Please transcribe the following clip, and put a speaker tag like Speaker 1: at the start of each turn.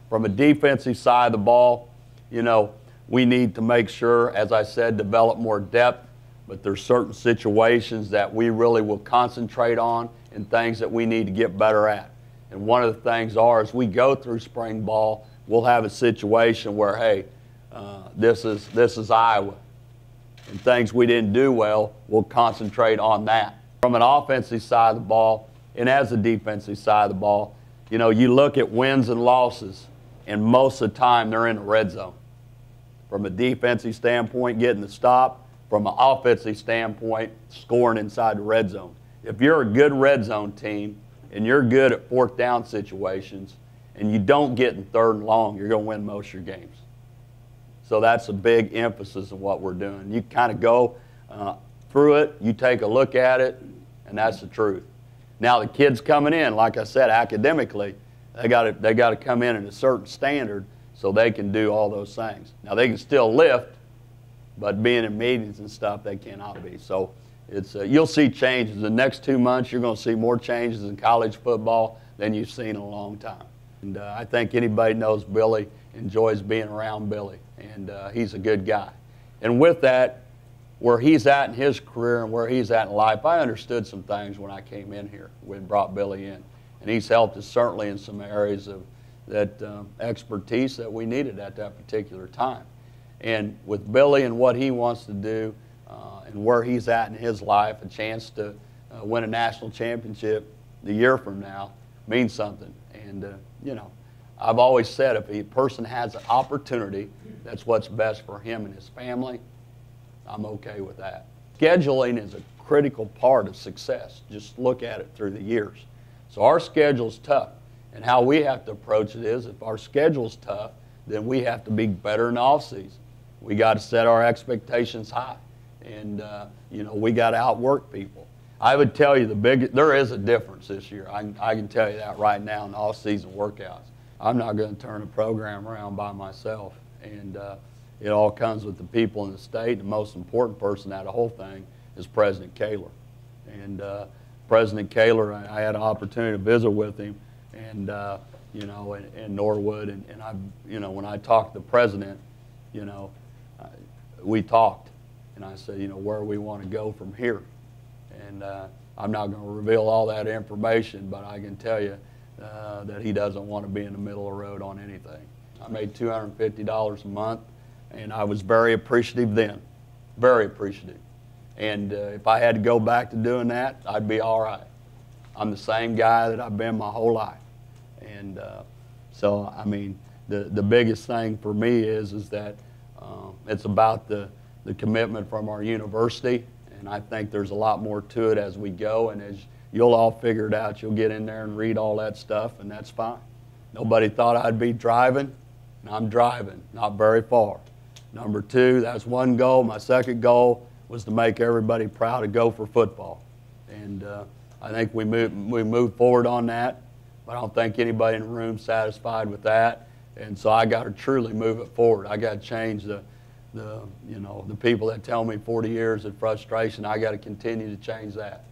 Speaker 1: From a defensive side of the ball, you know, we need to make sure, as I said, develop more depth, but there's certain situations that we really will concentrate on and things that we need to get better at. And one of the things are, as we go through spring ball, we'll have a situation where, hey, this is Iowa. And things we didn't do well, we'll concentrate on that. From an offensive side of the ball, and as a defensive side of the ball, you know, you look at wins and losses, and most of the time they're in the red zone. From a defensive standpoint, getting the stop. From an offensive standpoint, scoring inside the red zone. If you're a good red zone team and you're good at fourth down situations and you don't get in third and long, you're going to win most of your games. So that's a big emphasis of what we're doing. You kind of go through it, you take a look at it, and that's the truth. Now the kids coming in, like I said, academically, they got to come in at a certain standard so they can do all those things. Now they can still lift, but being in meetings and stuff, they cannot be. So it's you'll see changes. The next 2 months, you're going to see more changes in college football than you've seen in a long time. And I think anybody knows Billy enjoys being around Billy, and he's a good guy. And with that, where he's at in his career and where he's at in life, I understood some things when I came in here. We brought Billy in, and he's helped us certainly in some areas of that expertise that we needed at that particular time. And with Billy and what he wants to do and where he's at in his life, a chance to win a national championship the year from now means something. And, you know, I've always said if a person has an opportunity, that's what's best for him and his family, I'm okay with that. Scheduling is a critical part of success. Just look at it through the years. So our schedule's tough. And how we have to approach it is if our schedule's tough, then we have to be better in the offseason. We got to set our expectations high. And, you know, we got to outwork people. I would tell you there is a difference this year. I can tell you that right now in the off-season workouts. I'm not going to turn the program around by myself. And it all comes with the people in the state. The most important person out of the whole thing is President Kaler. And President Kaler, I had an opportunity to visit with him, and you know, in Norwood, and I, you know, when I talked to the president, you know, we talked, and I said, you know, where we want to go from here, and I'm not going to reveal all that information, but I can tell you that he doesn't want to be in the middle of the road on anything. I made $250 a month, and I was very appreciative then, very appreciative. And if I had to go back to doing that, I'd be all right. I'm the same guy that I've been my whole life. And so, I mean, the biggest thing for me is that it's about the commitment from our university, and I think there's a lot more to it as we go, and as you'll all figure it out, you'll get in there and read all that stuff, and that's fine. Nobody thought I'd be driving, and I'm driving, not very far. Number two, that's one goal. My second goal was to make everybody proud of Gopher football. And I think we moved forward on that, but I don't think anybody in the room is satisfied with that. And so I got to truly move it forward. I got to change the people that tell me 40 years of frustration. I got to continue to change that.